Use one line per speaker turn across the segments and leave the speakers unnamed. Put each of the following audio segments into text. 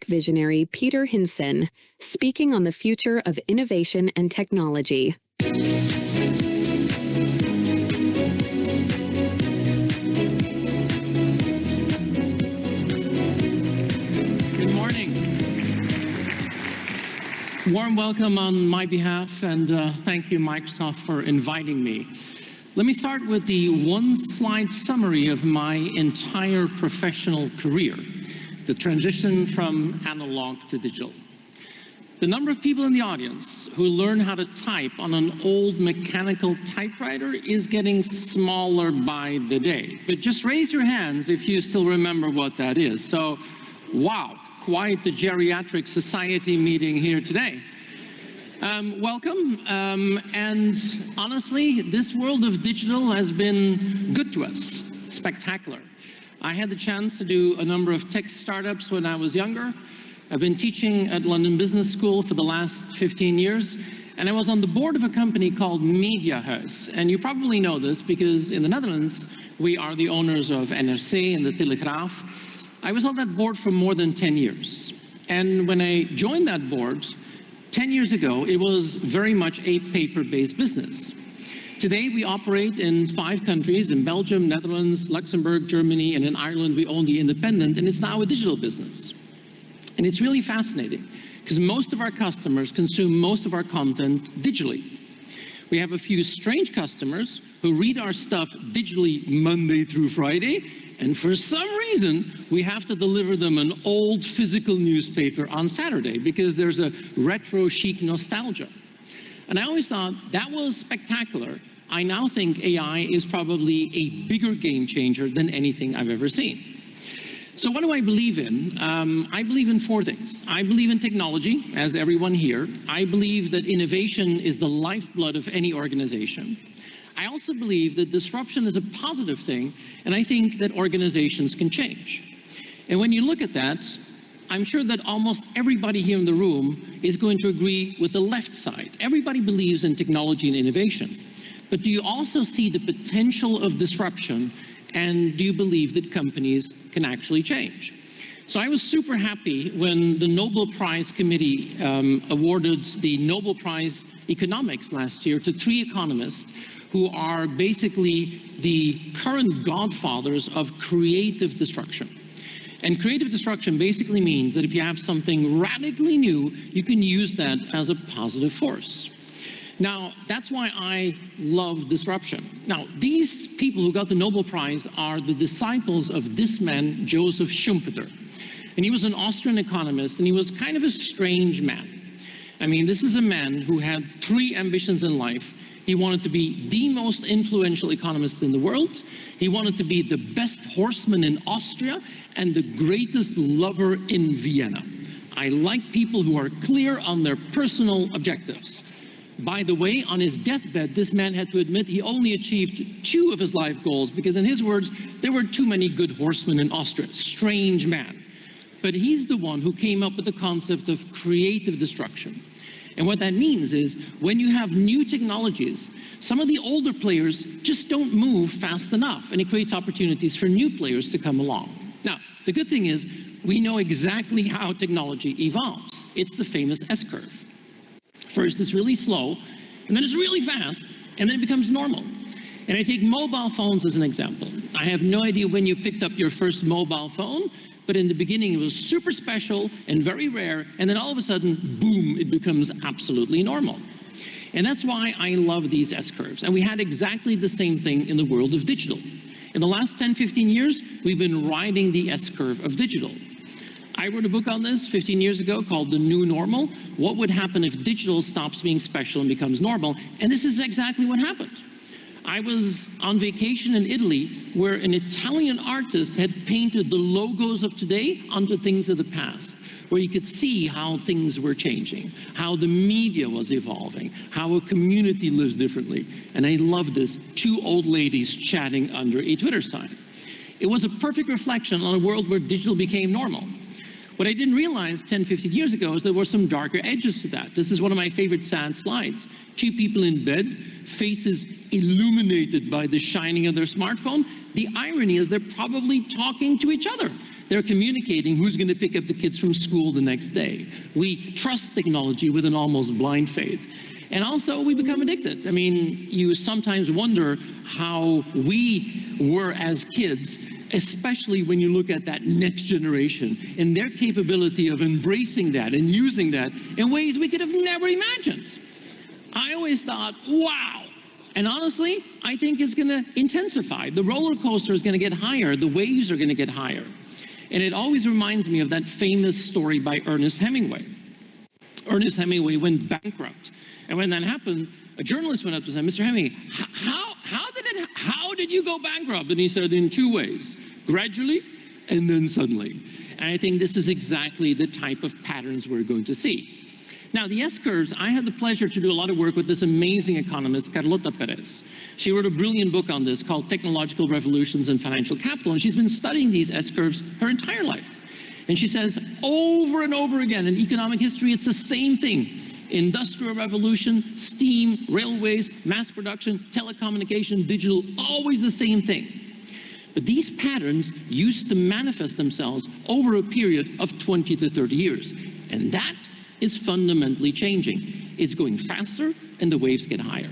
visionary Peter Hinssen, speaking on the future of innovation and technology.
Good morning. Warm welcome on my behalf, and thank you, Microsoft, for inviting me. Let me start with the one-slide summary of my entire professional career, the transition from analog to digital. The number of people in the audience who learn how to type on an old mechanical typewriter is getting smaller by the day. But just raise your hands if you still remember what that is. So, wow, quite the geriatric society meeting here today. Welcome, and honestly, this world of digital has been good to us, spectacular. I had the chance to do a number of tech startups when I was younger. I've been teaching at London Business School for the last 15 years, and I was on the board of a company called Media House. And you probably know this because in the Netherlands, we are the owners of NRC and the Telegraaf. I was on that board for more than 10 years. And when I joined that board, 10 years ago, it was very much a paper-based business. Today, we operate in 5 countries, in Belgium, Netherlands, Luxembourg, Germany, and in Ireland, we own the Independent, and it's now a digital business. And it's really fascinating, because most of our customers consume most of our content digitally. We have a few strange customers who read our stuff digitally Monday through Friday, and for some reason, we have to deliver them an old physical newspaper on Saturday because there's a retro chic nostalgia. And I always thought that was spectacular. I now think AI is probably a bigger game changer than anything I've ever seen. So what do I believe in? I believe in 4 things. I believe in technology, as everyone here. I believe that innovation is the lifeblood of any organization. I also believe that disruption is a positive thing, and I think that organizations can change. And when you look at that, I'm sure that almost everybody here in the room is going to agree with the left side. Everybody believes in technology and innovation. But do you also see the potential of disruption, and do you believe that companies can actually change? So I was super happy when the Nobel Prize Committee awarded the Nobel Prize Economics last year to 3 economists who are basically the current godfathers of creative destruction. And creative destruction basically means that if you have something radically new, you can use that as a positive force. Now, that's why I love disruption. Now, these people who got the Nobel Prize are the disciples of this man, Joseph Schumpeter. And he was an Austrian economist, and he was kind of a strange man. I mean, this is a man who had 3 ambitions in life. He wanted to be the most influential economist in the world. He wanted to be the best horseman in Austria and the greatest lover in Vienna. I like people who are clear on their personal objectives. By the way, on his deathbed, this man had to admit he only achieved 2 of his life goals because, in his words, there were too many good horsemen in Austria. Strange man. But he's the one who came up with the concept of creative destruction. And what that means is when you have new technologies, some of the older players just don't move fast enough, and it creates opportunities for new players to come along. Now, the good thing is we know exactly how technology evolves. It's the famous S-curve. First, it's really slow, and then it's really fast, and then it becomes normal. And I take mobile phones as an example. I have no idea when you picked up your first mobile phone, but in the beginning it was super special and very rare, and then all of a sudden, boom, it becomes absolutely normal. And that's why I love these S-curves. And we had exactly the same thing in the world of digital. In the last 10, 15 years, we've been riding the S-curve of digital. I wrote a book on this 15 years ago called The New Normal. What would happen if digital stops being special and becomes normal? And this is exactly what happened. I was on vacation in Italy where an Italian artist had painted the logos of today onto things of the past, where you could see how things were changing, how the media was evolving, how a community lives differently. And I loved this, 2 old ladies chatting under a Twitter sign. It was a perfect reflection on a world where digital became normal. What I didn't realize 10, 15 years ago is there were some darker edges to that. This is one of my favorite sad slides. 2 people in bed, faces illuminated by the shining of their smartphone. The irony is they're probably talking to each other. They're communicating who's going to pick up the kids from school the next day. We trust technology with an almost blind faith. And also, we become addicted. I mean, you sometimes wonder how we were as kids, especially when you look at that next generation and their capability of embracing that and using that in ways we could have never imagined. I always thought, wow. And honestly, I think it's going to intensify. The roller coaster is going to get higher. The waves are going to get higher. And it always reminds me of that famous story by Ernest Hemingway. Ernest Hemingway went bankrupt. And when that happened, a journalist went up to him, Mr. Hemingway, how did you go bankrupt? And he said, in two ways, gradually and then suddenly. And I think this is exactly the type of patterns we're going to see. Now, the S-curves, I had the pleasure to do a lot of work with this amazing economist, Carlota Perez. She wrote a brilliant book on this called Technological Revolutions and Financial Capital, and she's been studying these S-curves her entire life. And she says over and over again in economic history, it's the same thing. Industrial revolution, steam, railways, mass production, telecommunication, digital, always the same thing. But these patterns used to manifest themselves over a period of 20 to 30 years. And that is fundamentally changing. It's going faster and the waves get higher.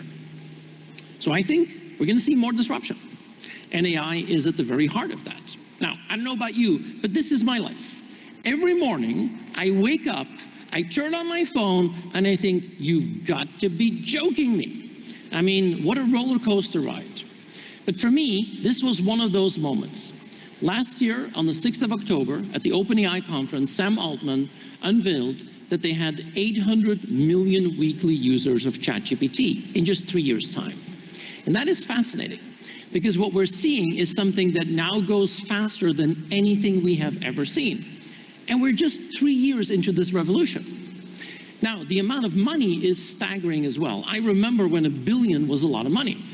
So I think we're going to see more disruption. And AI is at the very heart of that. Now, I don't know about you, but this is my life. Every morning, I wake up, I turn on my phone, and I think, you've got to be joking me. I mean, what a roller coaster ride. But for me, this was one of those moments. Last year, on the 6th of October, at the OpenAI conference, Sam Altman unveiled that they had 800 million weekly users of ChatGPT in just 3 years' time. And that is fascinating, because what we're seeing is something that now goes faster than anything we have ever seen. And we're just 3 years into this revolution. Now, the amount of money is staggering as well. I remember when $1 billion was a lot of money.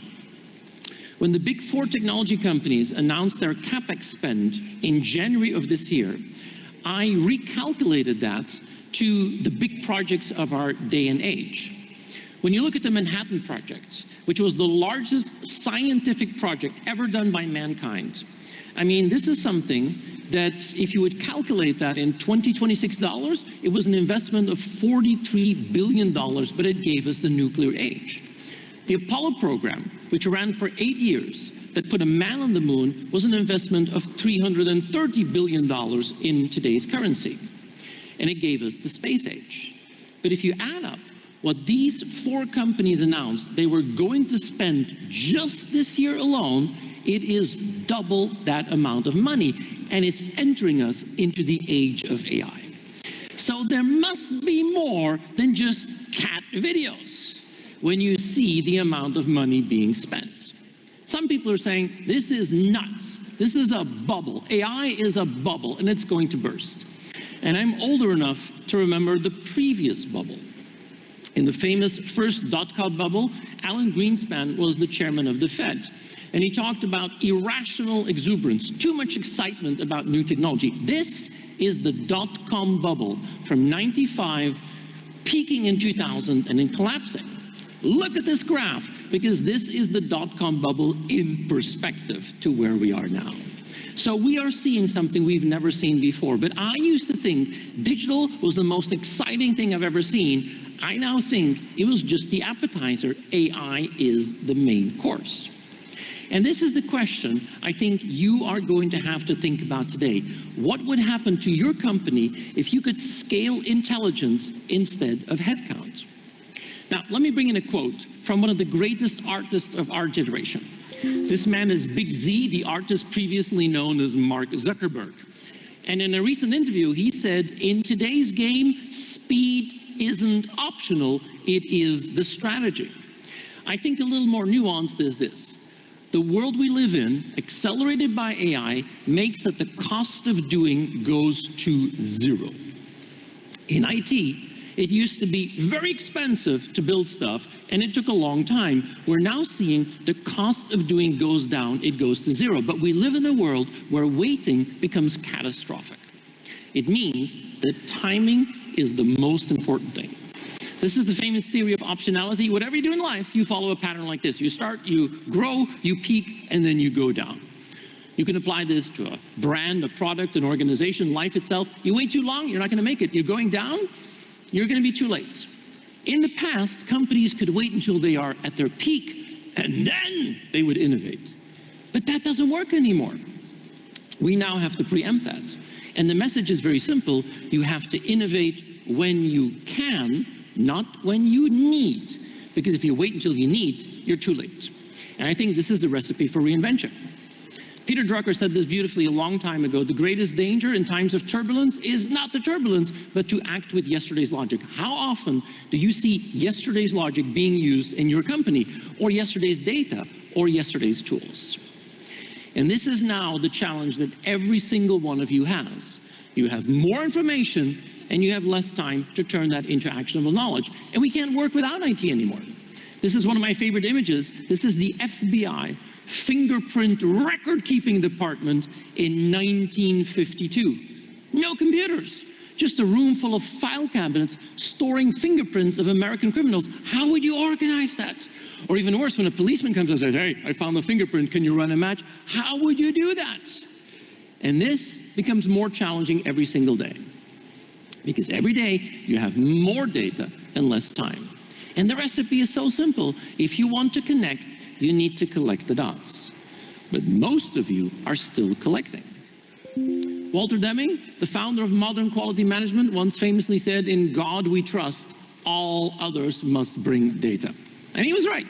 When the big 4 technology companies announced their CapEx spend in January of this year, I recalculated that to the big projects of our day and age. When you look at the Manhattan Project, which was the largest scientific project ever done by mankind, I mean, this is something that if you would calculate that in 2026 dollars, it was an investment of $43 billion, but it gave us the nuclear age. The Apollo program, which ran for 8 years, that put a man on the moon, was an investment of $330 billion in today's currency. And it gave us the space age. But if you add up what these 4 companies announced they were going to spend just this year alone, it is double that amount of money, and it's entering us into the age of AI. So there must be more than just cat videos when you see the amount of money being spent. Some people are saying, this is nuts. This is a bubble. AI is a bubble, and it's going to burst. And I'm older enough to remember the previous bubble. In the famous first dot-com bubble, Alan Greenspan was the chairman of the Fed. And he talked about irrational exuberance, too much excitement about new technology. This is the dot-com bubble from '95, peaking in 2000 and then collapsing. Look at this graph, because this is the dot-com bubble in perspective to where we are now. So we are seeing something we've never seen before. But I used to think digital was the most exciting thing I've ever seen. I now think it was just the appetizer. AI is the main course. And this is the question I think you are going to have to think about today. What would happen to your company if you could scale intelligence instead of headcount? Now, let me bring in a quote from one of the greatest artists of our generation. This man is Big Z, the artist previously known as Mark Zuckerberg. And in a recent interview, he said, in today's game, speed isn't optional, it is the strategy. I think a little more nuanced is this. The world we live in, accelerated by AI, makes that the cost of doing goes to zero. In IT, it used to be very expensive to build stuff, and it took a long time. We're now seeing the cost of doing goes down, it goes to zero. But we live in a world where waiting becomes catastrophic. It means that timing is the most important thing. This is the famous theory of optionality. Whatever you do in life, you follow a pattern like this. You start, you grow, you peak, and then you go down. You can apply this to a brand, a product, an organization, life itself. You wait too long, you're not going to make it. You're going down, you're going to be too late. In the past, companies could wait until they are at their peak, and then they would innovate. But that doesn't work anymore. We now have to preempt that. And the message is very simple. You have to innovate when you can, not when you need. Because if you wait until you need, you're too late. And I think this is the recipe for reinvention. Peter Drucker said this beautifully a long time ago: the greatest danger in times of turbulence is not the turbulence, but to act with yesterday's logic. How often do you see yesterday's logic being used in your company, or yesterday's data, or yesterday's tools? And this is now the challenge that every single one of you has. You have more information, and you have less time to turn that into actionable knowledge. And we can't work without IT anymore. This is one of my favorite images. This is the FBI fingerprint record-keeping department in 1952. No computers, just a room full of file cabinets storing fingerprints of American criminals. How would you organize that? Or even worse, when a policeman comes and says, "Hey, I found a fingerprint, can you run a match?" How would you do that? And this becomes more challenging every single day, because every day you have more data and less time. And the recipe is so simple. If you want to connect, you need to collect the dots. But most of you are still collecting. Walter Deming, the founder of modern quality management, once famously said, "In God we trust, all others must bring data." And he was right.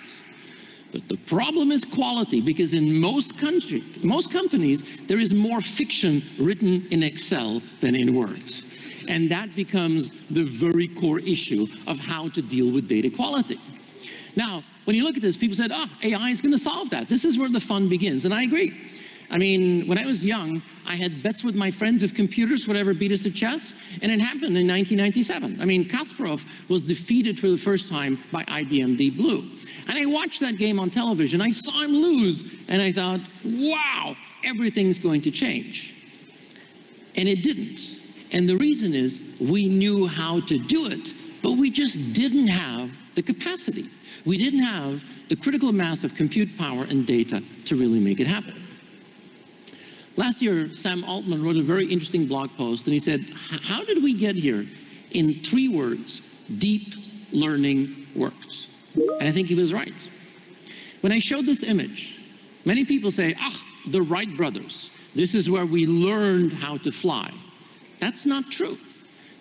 But the problem is quality, because in most companies, there is more fiction written in Excel than in Word. And that becomes the very core issue of how to deal with data quality. Now, when you look at this, people said, AI is going to solve that. This is where the fun begins, and I agree. I mean, when I was young, I had bets with my friends if computers would ever beat us at chess, and it happened in 1997. I mean, Kasparov was defeated for the first time by IBM Deep Blue. And I watched that game on television. I saw him lose, and I thought, wow, everything's going to change. And it didn't. And the reason is we knew how to do it, but we just didn't have the capacity. We didn't have the critical mass of compute power and data to really make it happen. Last year, Sam Altman wrote a very interesting blog post, and he said, "How did we get here?" In 3 words: deep learning works. And I think he was right. When I showed this image, many people say, the Wright brothers, this is where we learned how to fly. That's not true.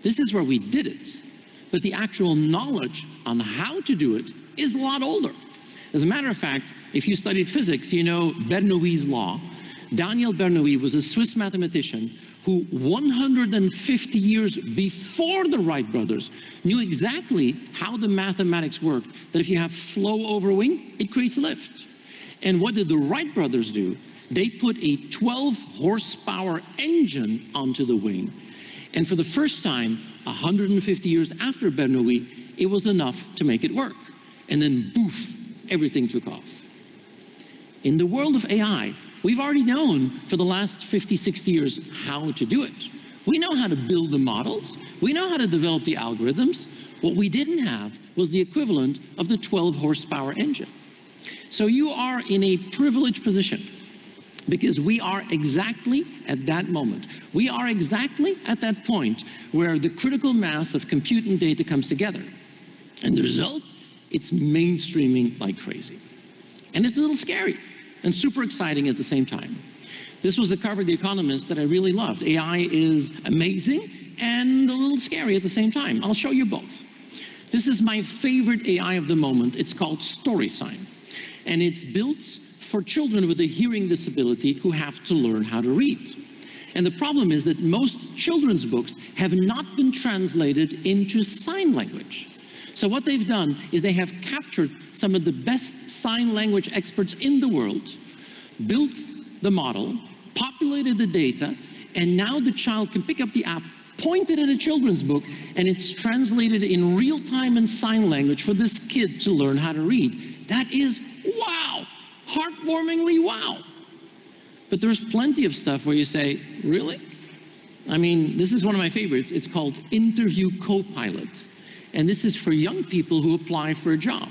This is where we did it. But the actual knowledge on how to do it is a lot older. As a matter of fact, if you studied physics, you know Bernoulli's law. Daniel Bernoulli was a Swiss mathematician who 150 years before the Wright brothers knew exactly how the mathematics worked, that if you have flow over wing, it creates lift. And what did the Wright brothers do? They put a 12 horsepower engine onto the wing. And for the first time, 150 years after Bernoulli, it was enough to make it work. And then, poof, everything took off. In the world of AI, we've already known for the last 50, 60 years how to do it. We know how to build the models. We know how to develop the algorithms. What we didn't have was the equivalent of the 12 horsepower engine. So you are in a privileged position, because we are exactly at that moment. We are exactly at that point where the critical mass of compute and data comes together. And the result, it's mainstreaming like crazy. And it's a little scary and super exciting at the same time. This was the cover of The Economist that I really loved. AI is amazing and a little scary at the same time. I'll show you both. This is my favorite AI of the moment. It's called StorySign. And it's built for children with a hearing disability who have to learn how to read. And the problem is that most children's books have not been translated into sign language. So what they've done is they have captured some of the best sign language experts in the world, built the model, populated the data, and now the child can pick up the app, point it at a children's book, and it's translated in real time in sign language for this kid to learn how to read. That is wow! Heartwarmingly wow. But there's plenty of stuff where you say, really? I mean, this is one of my favorites. It's called Interview Copilot. And this is for young people who apply for a job.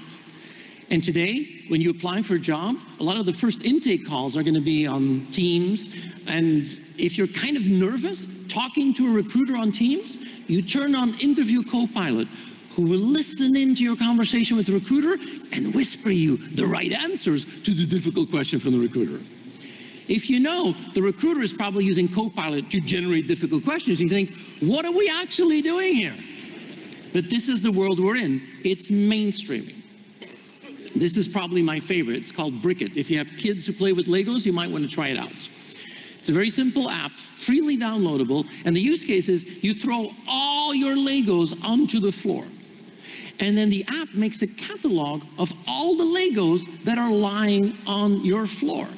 And today, when you apply for a job, a lot of the first intake calls are going to be on Teams. And if you're kind of nervous talking to a recruiter on Teams, you turn on Interview Copilot, who will listen into your conversation with the recruiter and whisper you the right answers to the difficult question from the recruiter. If you know the recruiter is probably using Copilot to generate difficult questions, you think, what are we actually doing here? But this is the world we're in. It's mainstreaming. This is probably my favorite. It's called Brickit. If you have kids who play with Legos, you might want to try it out. It's a very simple app, freely downloadable, and the use case is you throw all your Legos onto the floor. And then the app makes a catalog of all the Legos that are lying on your floor.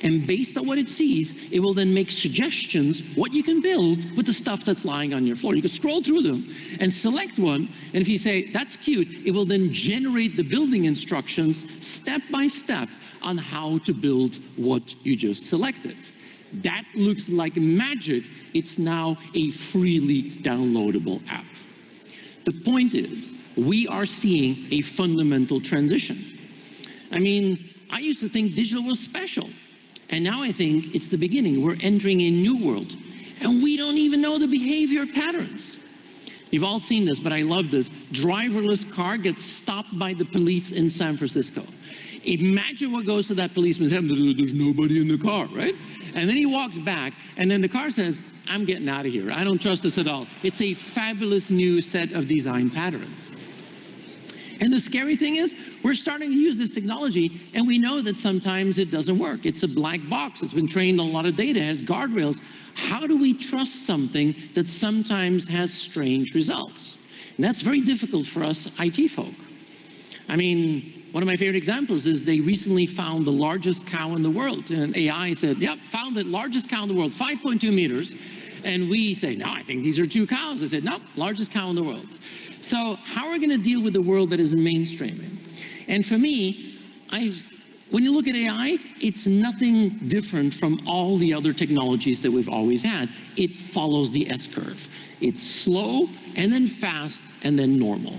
And based on what it sees, it will then make suggestions what you can build with the stuff that's lying on your floor. You can scroll through them and select one, and if you say, that's cute, it will then generate the building instructions step by step on how to build what you just selected. That looks like magic. It's now a freely downloadable app. The point is, we are seeing a fundamental transition. I mean, I used to think digital was special. And now I think it's the beginning. We're entering a new world. And we don't even know the behavior patterns. You've all seen this, but I love this. Driverless car gets stopped by the police in San Francisco. Imagine what goes to that policeman's head. There's nobody in the car, right? And then he walks back, and then the car says, I'm getting out of here. I don't trust this at all. It's a fabulous new set of design patterns. And the scary thing is, we're starting to use this technology, and we know that sometimes it doesn't work. It's a black box. It's been trained on a lot of data. It has guardrails. How do we trust something that sometimes has strange results? And that's very difficult for us IT folk. I mean, one of my favorite examples is they recently found the largest cow in the world. And AI said, yep, found the largest cow in the world, 5.2 meters. And we say, no, I think these are 2 cows. I said, no, largest cow in the world. So how are we going to deal with the world that is mainstreaming? And for me, when you look at AI, it's nothing different from all the other technologies that we've always had. It follows the S-curve. It's slow, and then fast, and then normal.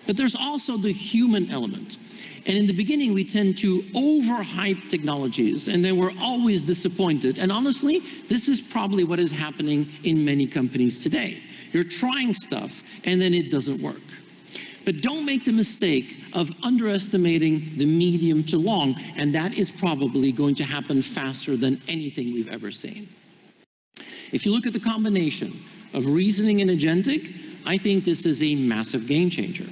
But there's also the human element. And in the beginning, we tend to overhype technologies, and then we're always disappointed. And honestly, this is probably what is happening in many companies today. You're trying stuff, and then it doesn't work. But don't make the mistake of underestimating the medium to long, and that is probably going to happen faster than anything we've ever seen. If you look at the combination of reasoning and agentic, I think this is a massive game changer.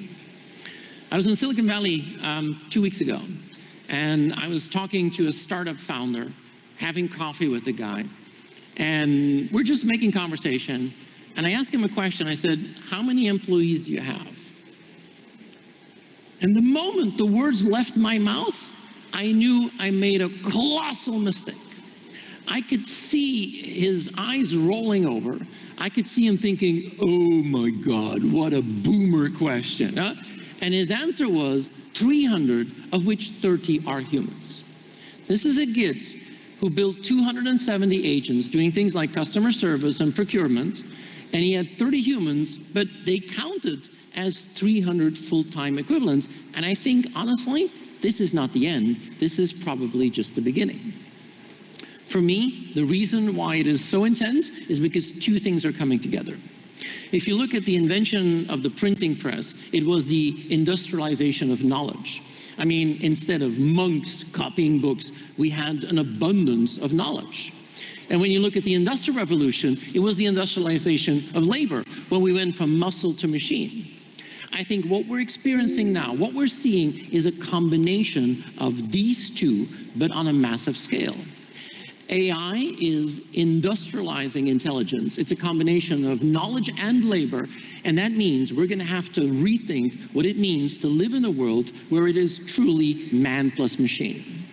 I was in Silicon Valley 2 weeks ago, and I was talking to a startup founder, having coffee with the guy, and we're just making conversation, and I asked him a question. I said, how many employees do you have? And the moment the words left my mouth, I knew I made a colossal mistake. I could see his eyes rolling over. I could see him thinking, oh my God, what a boomer question. Huh? And his answer was 300, of which 30 are humans. This is a kid who built 270 agents doing things like customer service and procurement, and he had 30 humans, but they counted as 300 full-time equivalents. And I think, honestly, this is not the end. This is probably just the beginning. For me, the reason why it is so intense is because 2 things are coming together. If you look at the invention of the printing press, it was the industrialization of knowledge. I mean, instead of monks copying books, we had an abundance of knowledge. And when you look at the Industrial Revolution, it was the industrialization of labor, when we went from muscle to machine. I think what we're experiencing now, what we're seeing, is a combination of these 2, but on a massive scale. AI is industrializing intelligence. It's a combination of knowledge and labor, and that means we're going to have to rethink what it means to live in a world where it is truly man plus machine.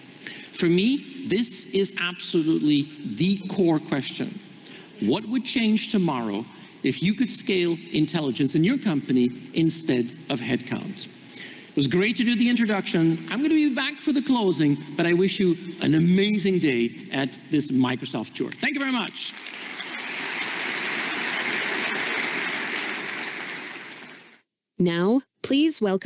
For me, this is absolutely the core question. What would change tomorrow if you could scale intelligence in your company instead of headcount? It was great to do the introduction. I'm going to be back for the closing, but I wish you an amazing day at this Microsoft tour. Thank you very much.
Now, please welcome